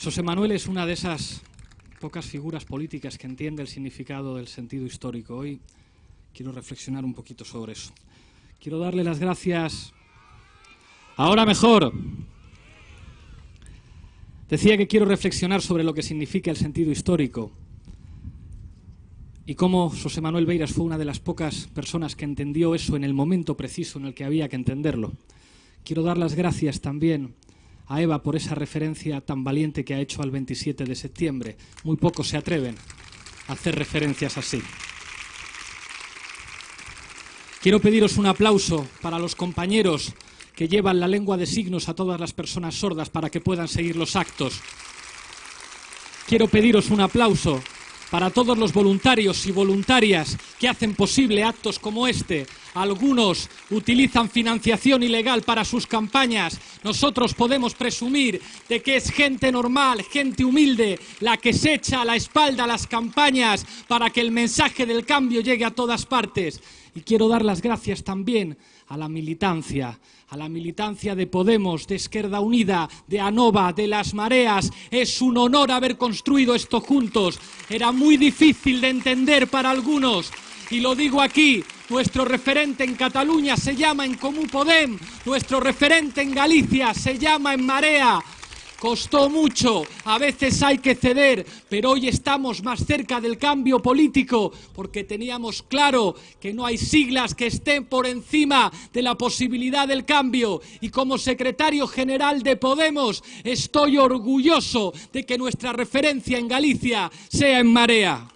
José Manuel es una de esas pocas figuras políticas que entiende el significado del sentido histórico. Hoy quiero reflexionar un poquito sobre eso. Quiero darle las gracias. Ahora mejor. Decía que quiero reflexionar sobre lo que significa el sentido histórico y cómo José Manuel Beiras fue una de las pocas personas que entendió eso en el momento preciso en el que había que entenderlo. Quiero dar las gracias también a Eva por esa referencia tan valiente que ha hecho al 27 de septiembre. Muy pocos se atreven a hacer referencias así. Quiero pediros un aplauso para los compañeros que llevan la lengua de signos a todas las personas sordas para que puedan seguir los actos. Quiero pediros un aplauso para todos los voluntarios y voluntarias que hacen posible actos como este. Algunos utilizan financiación ilegal para sus campañas. Nosotros podemos presumir de que es gente normal, gente humilde, la que se echa a la espalda las campañas para que el mensaje del cambio llegue a todas partes. Y quiero dar las gracias también a la militancia de Podemos, de Esquerda Unida, de Anova, de Las Mareas. Es un honor haber construido esto juntos. Era muy difícil de entender para algunos. Y lo digo aquí, nuestro referente en Cataluña se llama En Comú Podem, nuestro referente en Galicia se llama En Marea. Costó mucho, a veces hay que ceder, pero hoy estamos más cerca del cambio político porque teníamos claro que no hay siglas que estén por encima de la posibilidad del cambio. Y como secretario general de Podemos estoy orgulloso de que nuestra referencia en Galicia sea En Marea.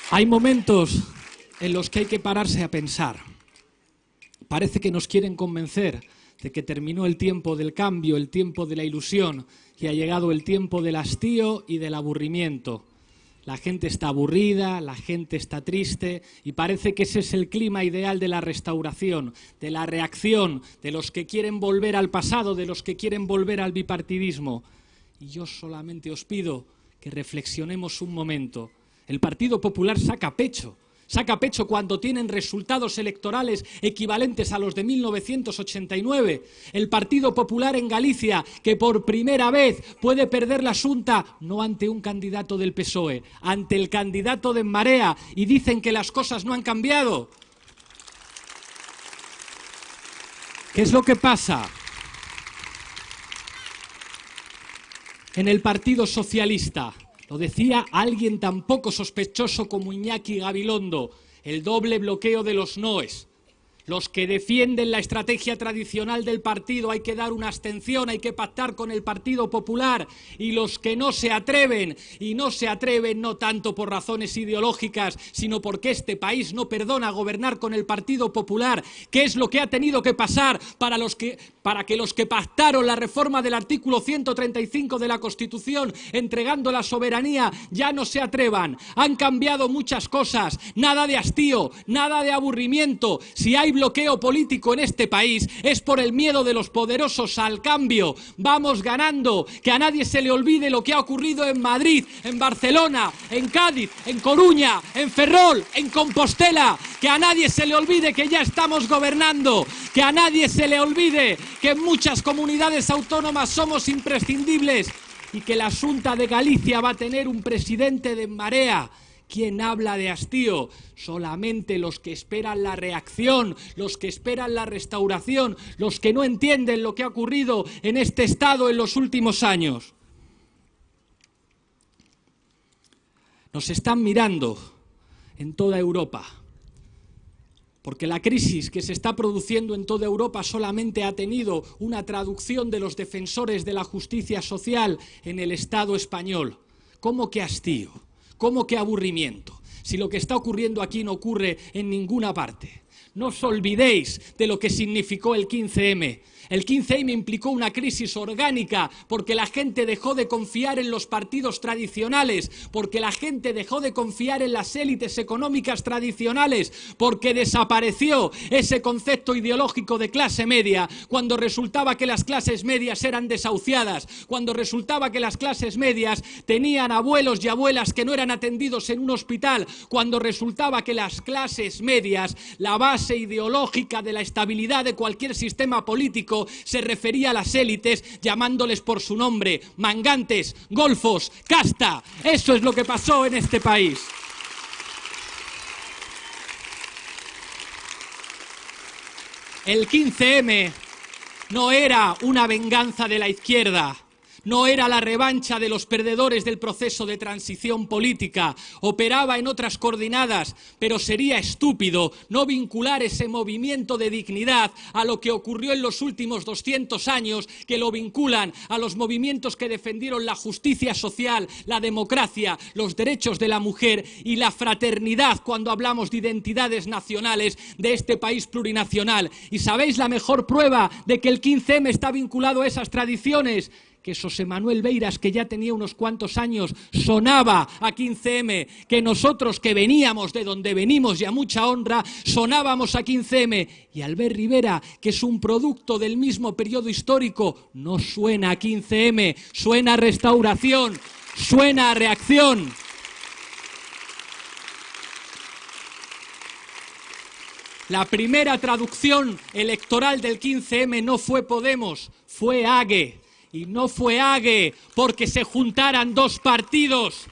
Hay momentos en los que hay que pararse a pensar. Parece que nos quieren convencer de que terminó el tiempo del cambio, el tiempo de la ilusión, y ha llegado el tiempo del hastío y del aburrimiento. La gente está aburrida, la gente está triste, y parece que ese es el clima ideal de la restauración, de la reacción, de los que quieren volver al pasado, de los que quieren volver al bipartidismo. Y yo solamente os pido que reflexionemos un momento. El Partido Popular saca pecho cuando tienen resultados electorales equivalentes a los de 1989. El Partido Popular en Galicia, que por primera vez puede perder la Xunta, no ante un candidato del PSOE, ante el candidato de En Marea, y dicen que las cosas no han cambiado. ¿Qué es lo que pasa? En el Partido Socialista, lo decía alguien tan poco sospechoso como Iñaki Gabilondo, el doble bloqueo de los noes. Los que defienden la estrategia tradicional del partido, hay que dar una abstención, hay que pactar con el Partido Popular, y los que no se atreven, y no se atreven no tanto por razones ideológicas, sino porque este país no perdona gobernar con el Partido Popular. ¿Qué es lo que ha tenido que pasar para que los que pactaron la reforma del artículo 135 de la Constitución, entregando la soberanía, ya no se atrevan? Han cambiado muchas cosas, nada de hastío, nada de aburrimiento. Si hay bloqueo político en este país es por el miedo de los poderosos al cambio. Vamos ganando, que a nadie se le olvide lo que ha ocurrido en Madrid, en Barcelona, en Cádiz, en Coruña, en Ferrol, en Compostela. Que a nadie se le olvide que ya estamos gobernando, que a nadie se le olvide que en muchas comunidades autónomas somos imprescindibles y que la Xunta de Galicia va a tener un presidente de En Marea. ¿Quién habla de hastío? Solamente los que esperan la reacción, los que esperan la restauración, los que no entienden lo que ha ocurrido en este Estado en los últimos años. Nos están mirando en toda Europa, porque la crisis que se está produciendo en toda Europa solamente ha tenido una traducción de los defensores de la justicia social en el Estado español. ¿Cómo que hastío? ¿Cómo que aburrimiento? Si lo que está ocurriendo aquí no ocurre en ninguna parte. No os olvidéis de lo que significó el 15M. El 15M implicó una crisis orgánica porque la gente dejó de confiar en los partidos tradicionales, porque la gente dejó de confiar en las élites económicas tradicionales, porque desapareció ese concepto ideológico de clase media, cuando resultaba que las clases medias eran desahuciadas, cuando resultaba que las clases medias tenían abuelos y abuelas que no eran atendidos en un hospital, cuando resultaba que las clases medias, la base ideológica de la estabilidad de cualquier sistema político, se refería a las élites llamándoles por su nombre: mangantes, golfos, casta. Eso es lo que pasó en este país. El 15M no era una venganza de la izquierda. No era la revancha de los perdedores del proceso de transición política, operaba en otras coordenadas, pero sería estúpido no vincular ese movimiento de dignidad a lo que ocurrió en los últimos 200 años, que lo vinculan a los movimientos que defendieron la justicia social, la democracia, los derechos de la mujer y la fraternidad cuando hablamos de identidades nacionales de este país plurinacional. ¿Y sabéis la mejor prueba de que el 15M está vinculado a esas tradiciones? Que José Manuel Beiras, que ya tenía unos cuantos años, sonaba a 15M, que nosotros que veníamos de donde venimos y a mucha honra, sonábamos a 15M, y Albert Rivera, que es un producto del mismo periodo histórico, no suena a 15M, suena a restauración, suena a reacción. La primera traducción electoral del 15M no fue Podemos, fue AGE. Y no fue AGE porque se juntaran dos partidos.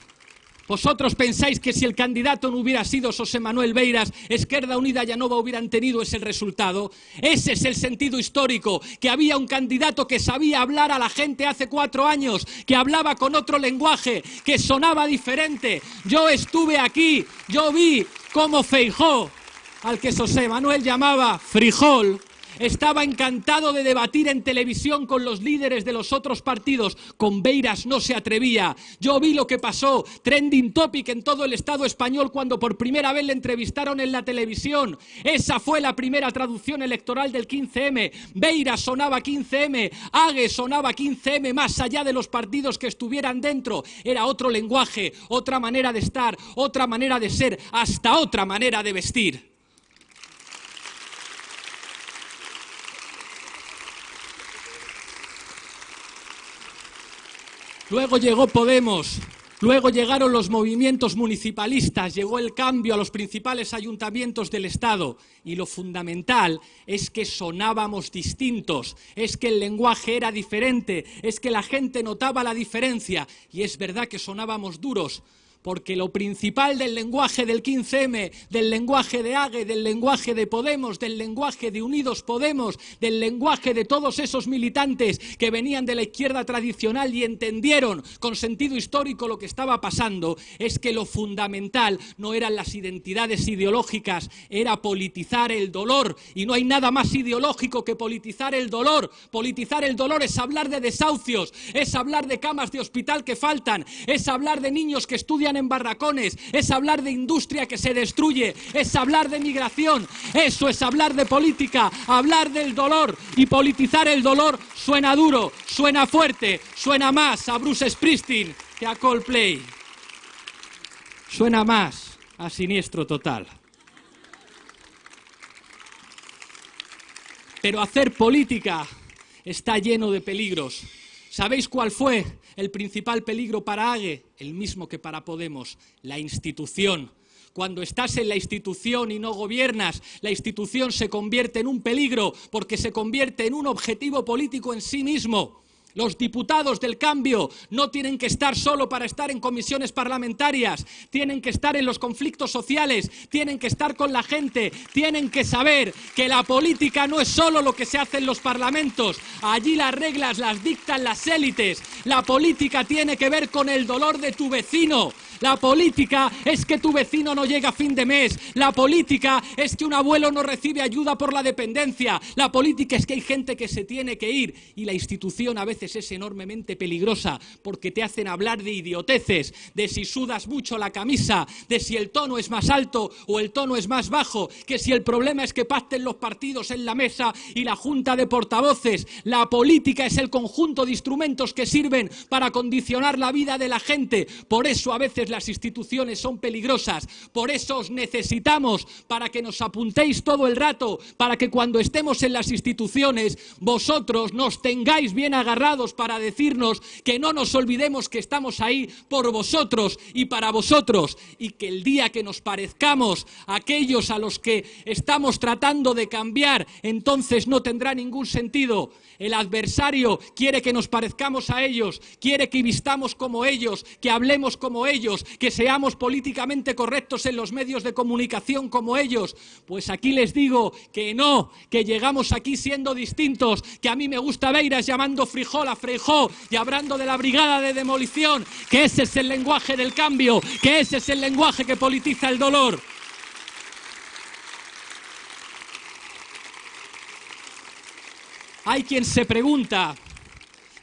¿Vosotros pensáis que si el candidato no hubiera sido José Manuel Beiras, Esquerda Unida y Anova hubieran tenido ese resultado? Ese es el sentido histórico, que había un candidato que sabía hablar a la gente hace 4 años, que hablaba con otro lenguaje, que sonaba diferente. Yo estuve aquí, yo vi cómo Feijóo, al que José Manuel llamaba frijol, estaba encantado de debatir en televisión con los líderes de los otros partidos. Con Beiras no se atrevía. Yo vi lo que pasó, trending topic en todo el Estado español cuando por primera vez le entrevistaron en la televisión. Esa fue la primera traducción electoral del 15M. Beiras sonaba 15M, AGE sonaba 15M, más allá de los partidos que estuvieran dentro. Era otro lenguaje, otra manera de estar, otra manera de ser, hasta otra manera de vestir. Luego llegó Podemos, luego llegaron los movimientos municipalistas, llegó el cambio a los principales ayuntamientos del Estado y lo fundamental es que sonábamos distintos, es que el lenguaje era diferente, es que la gente notaba la diferencia y es verdad que sonábamos duros. Porque lo principal del lenguaje del 15M, del lenguaje de AGE, del lenguaje de Podemos, del lenguaje de Unidos Podemos, del lenguaje de todos esos militantes que venían de la izquierda tradicional y entendieron con sentido histórico lo que estaba pasando, es que lo fundamental no eran las identidades ideológicas, era politizar el dolor. Y no hay nada más ideológico que politizar el dolor. Politizar el dolor es hablar de desahucios, es hablar de camas de hospital que faltan, es hablar de niños que estudian en barracones, es hablar de industria que se destruye, es hablar de migración. Eso es hablar de política, hablar del dolor. Y politizar el dolor suena duro, suena fuerte, suena más a Bruce Springsteen que a Coldplay. Suena más a Siniestro Total. Pero hacer política está lleno de peligros. ¿Sabéis cuál fue el principal peligro para AGE? El mismo que para Podemos, la institución. Cuando estás en la institución y no gobiernas, la institución se convierte en un peligro porque se convierte en un objetivo político en sí mismo. Los diputados del cambio no tienen que estar solo para estar en comisiones parlamentarias, tienen que estar en los conflictos sociales, tienen que estar con la gente, tienen que saber que la política no es solo lo que se hace en los parlamentos, allí las reglas las dictan las élites, la política tiene que ver con el dolor de tu vecino, La política es que tu vecino no llega a fin de mes. La política es que un abuelo no recibe ayuda por la dependencia. La política es que hay gente que se tiene que ir. Y la institución a veces es enormemente peligrosa porque te hacen hablar de idioteces, de si sudas mucho la camisa, de si el tono es más alto o el tono es más bajo, que si el problema es que pacten los partidos en la mesa y la junta de portavoces. La política es el conjunto de instrumentos que sirven para condicionar la vida de la gente. Por eso a veces las instituciones son peligrosas. Por eso os necesitamos para que nos apuntéis todo el rato, para que cuando estemos en las instituciones vosotros nos tengáis bien agarrados para decirnos que no nos olvidemos que estamos ahí por vosotros y para vosotros, y que el día que nos parezcamos a aquellos a los que estamos tratando de cambiar, entonces no tendrá ningún sentido. El adversario quiere que nos parezcamos a ellos, quiere que vistamos como ellos, que hablemos como ellos, que seamos políticamente correctos en los medios de comunicación como ellos. Pues aquí les digo que no, que llegamos aquí siendo distintos, que a mí me gusta Beiras llamando frijol a Feijó y hablando de la brigada de demolición, que ese es el lenguaje del cambio, que ese es el lenguaje que politiza el dolor. Hay quien se pregunta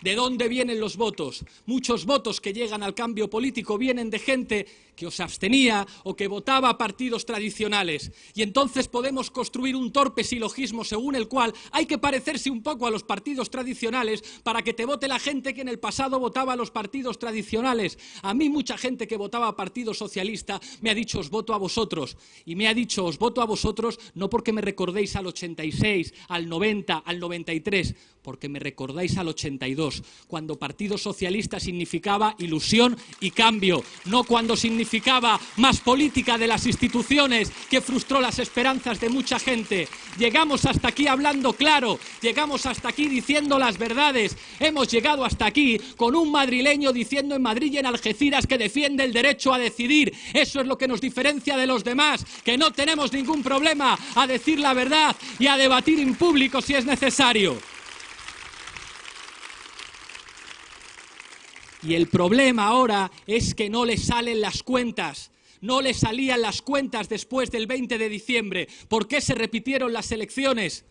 ¿de dónde vienen los votos? Muchos votos que llegan al cambio político vienen de gente que os abstenía o que votaba a partidos tradicionales. Y entonces podemos construir un torpe silogismo según el cual hay que parecerse un poco a los partidos tradicionales para que te vote la gente que en el pasado votaba a los partidos tradicionales. A mí mucha gente que votaba a Partido Socialista me ha dicho os voto a vosotros. Y me ha dicho os voto a vosotros no porque me recordéis al 86, al 90, al 93, porque me recordáis al 82, cuando Partido Socialista significaba ilusión y cambio, no cuando significaba más política de las instituciones que frustró las esperanzas de mucha gente. Llegamos hasta aquí hablando claro, llegamos hasta aquí diciendo las verdades, hemos llegado hasta aquí con un madrileño diciendo en Madrid y en Algeciras que defiende el derecho a decidir. Eso es lo que nos diferencia de los demás, que no tenemos ningún problema a decir la verdad y a debatir en público si es necesario. Y el problema ahora es que no le salen las cuentas. No le salían las cuentas después del 20 de diciembre. ¿Por qué se repitieron las elecciones?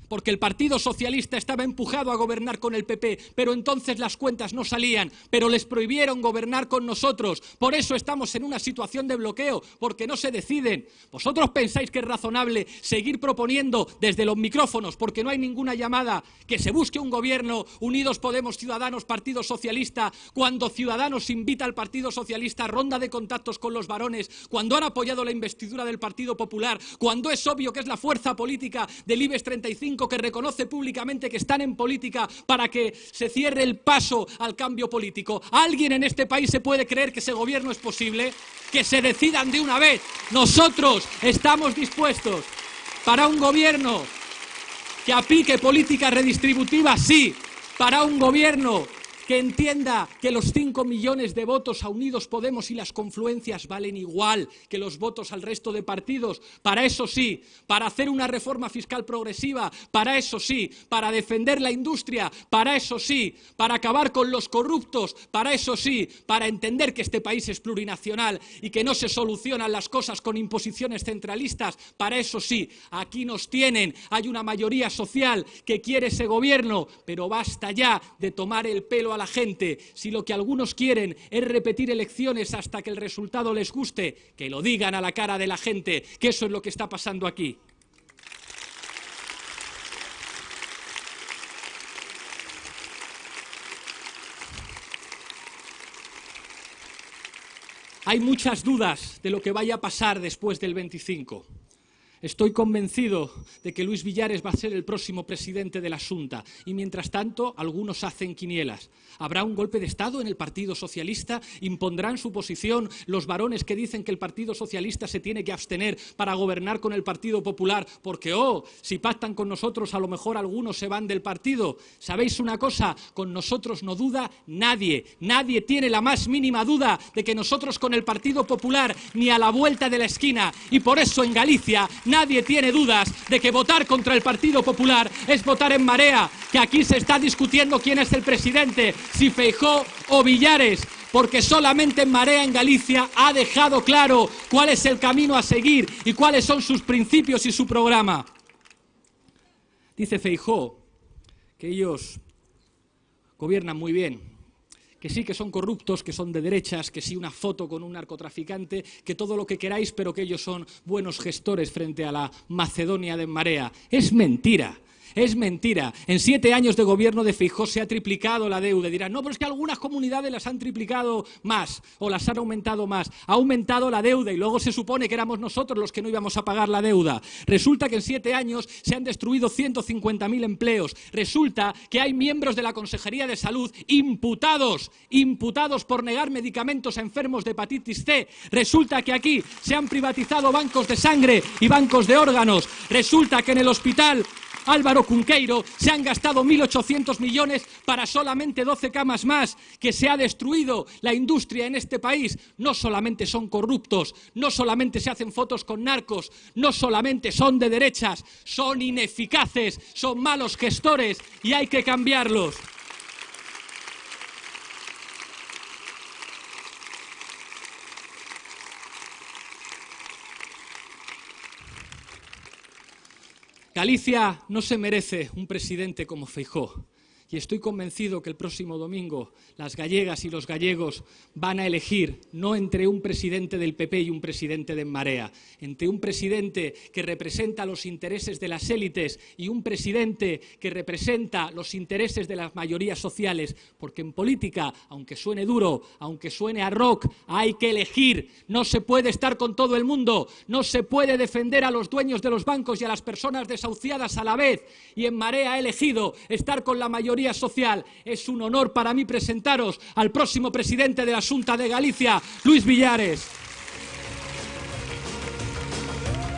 Porque el Partido Socialista estaba empujado a gobernar con el PP, pero entonces las cuentas no salían, pero les prohibieron gobernar con nosotros. Por eso estamos en una situación de bloqueo, porque no se deciden. ¿Vosotros pensáis que es razonable seguir proponiendo desde los micrófonos, porque no hay ninguna llamada, que se busque un gobierno Unidos Podemos, Ciudadanos, Partido Socialista, cuando Ciudadanos invita al Partido Socialista a ronda de contactos con los varones, cuando han apoyado la investidura del Partido Popular, cuando es obvio que es la fuerza política del IBEX 35 que reconoce públicamente que están en política para que se cierre el paso al cambio político? ¿Alguien en este país se puede creer que ese gobierno es posible? Que se decidan de una vez. Nosotros estamos dispuestos para un gobierno que aplique políticas redistributivas, sí, para un gobierno que entienda que los 5 millones de votos a Unidos Podemos y las confluencias valen igual que los votos al resto de partidos. Para eso sí, para hacer una reforma fiscal progresiva, para eso sí, para defender la industria, para eso sí, para acabar con los corruptos, para eso sí, para entender que este país es plurinacional y que no se solucionan las cosas con imposiciones centralistas, para eso sí, aquí nos tienen, hay una mayoría social que quiere ese gobierno, pero basta ya de tomar el pelo a la gente. Si lo que algunos quieren es repetir elecciones hasta que el resultado les guste, que lo digan a la cara de la gente, que eso es lo que está pasando aquí. Hay muchas dudas de lo que vaya a pasar después del 25. Estoy convencido de que Luis Villares va a ser el próximo presidente de la Xunta y mientras tanto algunos hacen quinielas. ¿Habrá un golpe de Estado en el Partido Socialista? ¿Impondrán su posición los varones que dicen que el Partido Socialista se tiene que abstener para gobernar con el Partido Popular? Porque, si pactan con nosotros a lo mejor algunos se van del partido. ¿Sabéis una cosa? Con nosotros no duda nadie. Nadie tiene la más mínima duda de que nosotros con el Partido Popular ni a la vuelta de la esquina. Y por eso en Galicia nadie tiene dudas de que votar contra el Partido Popular es votar en marea, que aquí se está discutiendo quién es el presidente, si Feijóo o Villares. porque solamente En Marea en Galicia ha dejado claro cuál es el camino a seguir y cuáles son sus principios y su programa. Dice Feijóo que ellos gobiernan muy bien, que sí que son corruptos, que son de derechas, que sí una foto con un narcotraficante, que todo lo que queráis, pero que ellos son buenos gestores frente a la Macedonia de En Marea. Es mentira. Es mentira. En 7 años de gobierno de Feijóo se ha triplicado la deuda. Dirán, no, pero es que algunas comunidades las han triplicado más o las han aumentado más. Ha aumentado la deuda y luego se supone que éramos nosotros los que no íbamos a pagar la deuda. Resulta que en 7 años se han destruido 150.000 empleos. Resulta que hay miembros de la Consejería de Salud imputados por negar medicamentos a enfermos de hepatitis C. Resulta que aquí se han privatizado bancos de sangre y bancos de órganos. Resulta que en el hospital Álvaro Cunqueiro se han gastado 1.800 millones para solamente 12 camas más, que se ha destruido la industria en este país. No solamente son corruptos, no solamente se hacen fotos con narcos, no solamente son de derechas, son ineficaces, son malos gestores y hay que cambiarlos. Galicia no se merece un presidente como Feijóo. Y estoy convencido que el próximo domingo las gallegas y los gallegos van a elegir no entre un presidente del PP y un presidente de En Marea, entre un presidente que representa los intereses de las élites y un presidente que representa los intereses de las mayorías sociales, porque en política, aunque suene duro, aunque suene a rock, hay que elegir. No se puede estar con todo el mundo, no se puede defender a los dueños de los bancos y a las personas desahuciadas a la vez. Y En Marea ha elegido estar con la mayoría social. Es un honor para mí presentaros al próximo presidente de la Xunta de Galicia, Luis Villares.